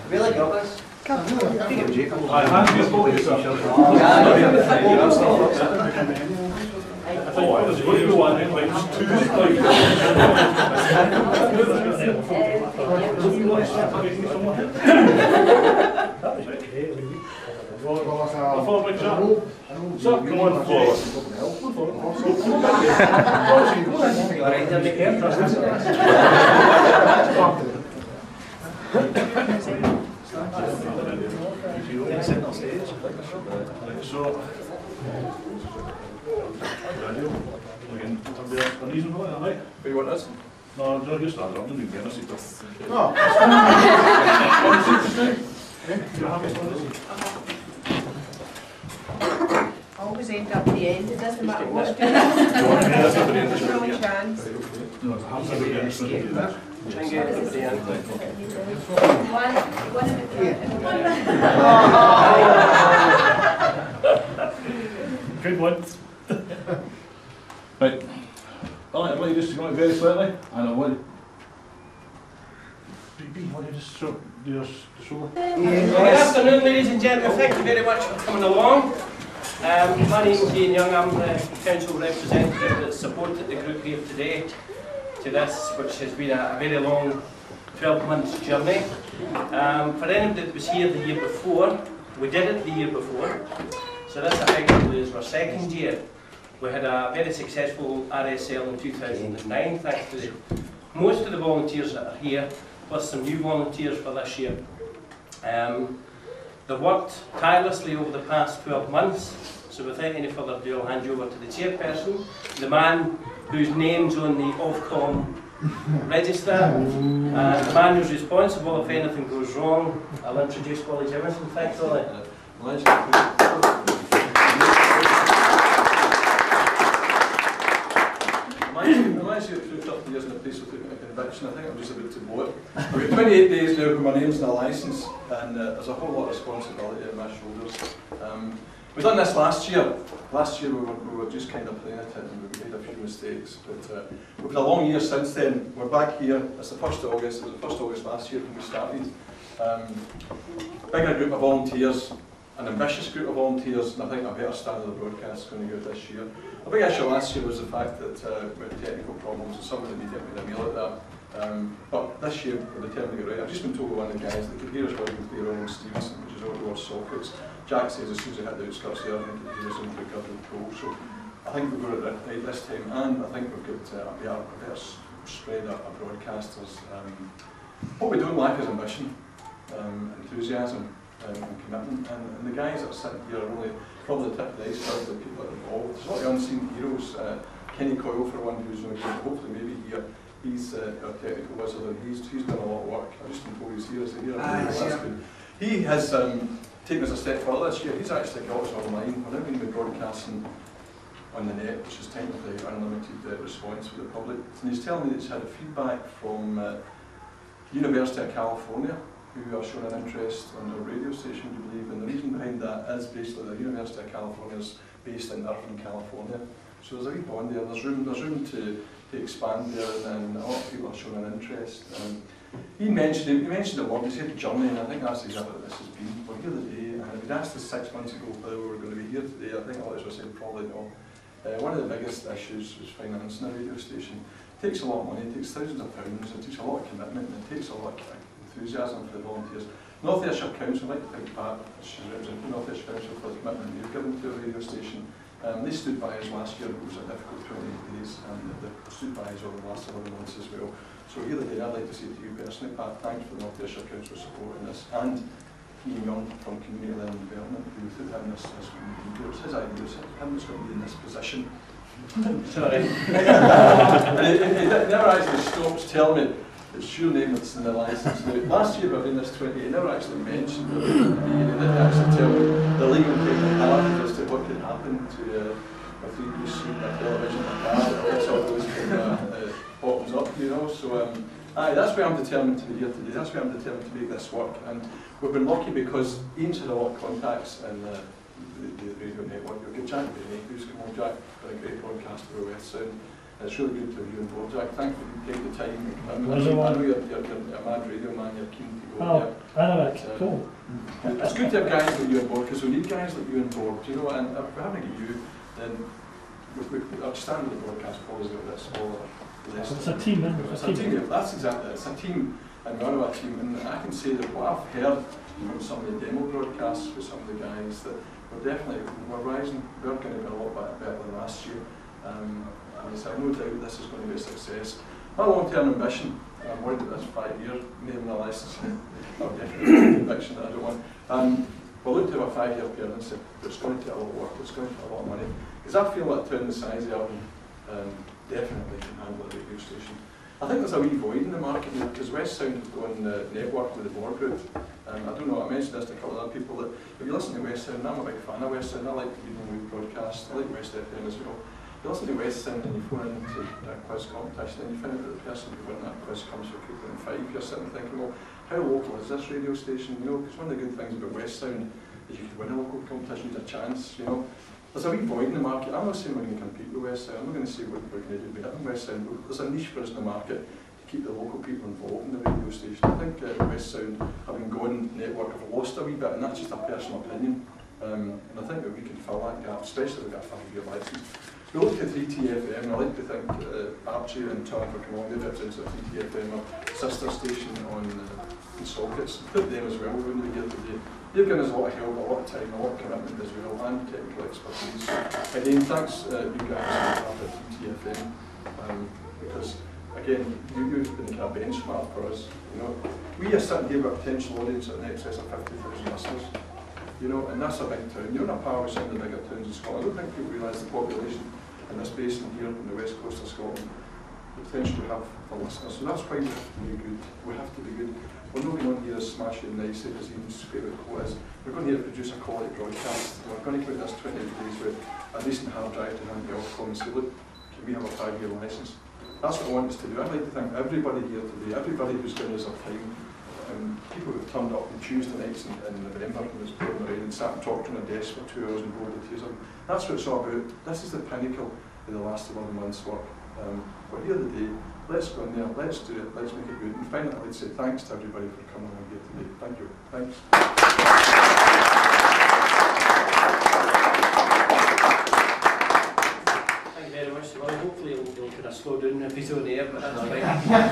Really got this? So, come on forward. You want this? No, no, just stand up and do the seat. No. Always end up the end, it doesn't matter what you do. Chance. Try and get it at the end. One in the Good one. Right. I'd like you just to go out very slightly, and I want you just show your shoulder. Good afternoon, ladies and gentlemen. Thank you very much for coming along. My name is Ian Young. I'm the council representative that supported the group here today to this, which has been a very long 12 months journey. For anybody that was here the year before, we did it the year before, so this effectively is our second year. We had a very successful RSL in 2009, thanks to most of the volunteers that are here, plus some new volunteers for this year. They worked tirelessly over the past 12 months, so without any further ado, I'll hand you over to the chairperson, the man whose name's on the Ofcom register, and the man who's responsible if anything goes wrong. I'll introduce Ollie Jimison. Thanks, Ollie. I managed to get through 30 years in a place without a conviction. I think I'm just about to blow it. I've got 28 days now with my name's in a licence, and there's a whole lot of responsibility on my shoulders. We've done this last year. Last year we were just kind of playing at it and we made a few mistakes, but we've had a long year since then. We're back here. It's the 1st of August. It was the 1st of August last year when we started. Bigger group of volunteers, an ambitious group of volunteers, and I think a better standard of broadcast is going to go this year. A big issue last year was the fact that we had technical problems and some of them didn't with a meal like that. But this year we're determined to get right. I've just been told by one of the guys that could hear us while we play Ronald Stevenson, which is outdoor sockets. Jack says as soon as I hit the outskirts there, I think he hears into the Gurdon Pro. So I think we've got it right this time, and I think we've got a better spread of broadcasters. What we don't lack is ambition, enthusiasm, and commitment, and the guys that are sitting here are only probably the tip of the iceberg that people are involved. There's a lot of unseen heroes. Kenny Coyle, for one, who's going to hopefully maybe here. He's a technical wizard, and he's done a lot of work. I've just been told he's here. Is he here? That's good. He has taken us a step further this year. He's actually got us online. We're now going to be broadcasting on the net, which is technically unlimited response for the public. And he's telling me that he's had a feedback from University of California, who are showing an interest on our radio station, do you believe? And the reason behind that is basically the University of California is based in Irvine, California. So there's a wee bond there. There's room to expand there, and a lot of people are showing an interest. He mentioned the word, he said journey, and I think that's exactly what this has been. We're here today, and if we'd asked us 6 months ago whether we were going to be here today, I think a lot of us would say probably no. One of the biggest issues was financing a radio station. It takes a lot of money, it takes thousands of pounds, it takes a lot of commitment, and it takes a lot of enthusiasm for the volunteers. North Ayrshire Council, I'd like to thank Pat, she's representing North Ayrshire Council for the commitment they've given to a radio station. They stood by us last year. It was a difficult 28 days, and they stood by us over the last 11 months as well. So here today, I'd like to say to you personally, Pat, thanks for the North Ayrshire Council support in this, and Ian Young from Community Learning and Development, who without him this wouldn't be here. It's his idea, it's him that's going to be in this position. Sorry. And it never actually stops telling me it's your name that's in the licence. Now, last year we were in this 20, he never actually mentioned it. He didn't actually tell me the legal technicalities as to what could happen to a three-piece suit, a television, a car, it's all those kind of bottoms up, you know. So that's why I'm determined to be here today. That's why I'm determined to make this work. And we've been lucky because Ian's had a lot of contacts in the radio network. You've got Jack Benny, who's come on. Jack, been a great broadcaster for West Sound. It's really good to have you on board, Jack. Thank you for taking the time. I know you're a mad radio man, you're keen to go there. Cool. It's good to have guys like you on board, because we need guys like you on board, you know, and if we haven't got you, then our standard of broadcast always got a bit smaller. It's a team, isn't it? It's a team, that's exactly it. It's a team, and we're on a team, and I can say that what I've heard from some of the demo broadcasts with some of the guys, that we're rising, we're going to be a lot better than last year. And I have no doubt this is going to be a success. My long-term ambition, I'm worried about this 5-year name on the license, I've definitely conviction that I don't want. We're looking to have a 5-year permanency, but it's going to take a lot of work, it's going to take a lot of money. Because I feel that a town the size of Irvine definitely can handle a radio station. I think there's a wee void in the market now, because West Sound have gone network with the Moore Group. I don't know, I mentioned this to a couple of other people, that if you listen to West Sound, I'm a big fan of West Sound, I like reading the broadcast, I like West FM as well. You listen to West Sound and you phone into a quiz competition and you find out that the person who won that quiz comes from Cooper and 5, you're sitting thinking, well, how local is this radio station? You know, because one of the good things about West Sound is you could win a local competition, you have a chance, you know. There's a wee void in the market. I'm not saying we're going to compete with West Sound, I'm not going to say we're going to do better than West Sound, but there's a niche for us in the market to keep the local people involved in the radio station. I think West Sound, having gone network, have lost a wee bit, and that's just a personal opinion. And I think that we can fill that gap, especially with a 5-year licence. We look at 3TFM, and I like to think Archie and Tom for coming on, they represent 3TFM, our sister station on sockets. Put them as well, we're going to be here today. They've given us a lot of help, a lot of time, a lot of commitment as well, and technical expertise. Again, thanks you guys for 3TFM, because again, you've been a benchmark for us. You know, we are sitting here with a potential audience in excess of 50,000 listeners. You know, and that's a big town. You're in a power with some of the bigger towns in Scotland. I don't think people realise the population in this basin here on the west coast of Scotland, the potential we have for listeners. So that's why we have to be good. We have to be good. We're not going on here as smashing nicely as even straight with quote is. We're going here to produce a quality broadcast. We're going to put this 28 days with a decent hard drive to hand the Ofcom and say, look, can we have a 5-year licence? That's what I want us to do. I'd like to thank everybody here today, everybody who's given us their time. People who've turned up on Tuesday nights in November when it was pouring rain and sat and talked on a desk for 2 hours and bored the tears. That's what it's all about. This is the pinnacle of the last 11 months' work. We're here today. Let's go in there, let's do it, let's make it good. And finally, I'd like to say thanks to everybody for coming on here today. Thank you. Thanks. Thank you very much. Well, hopefully it'll kind of slow down if he's on the air, but that's fine.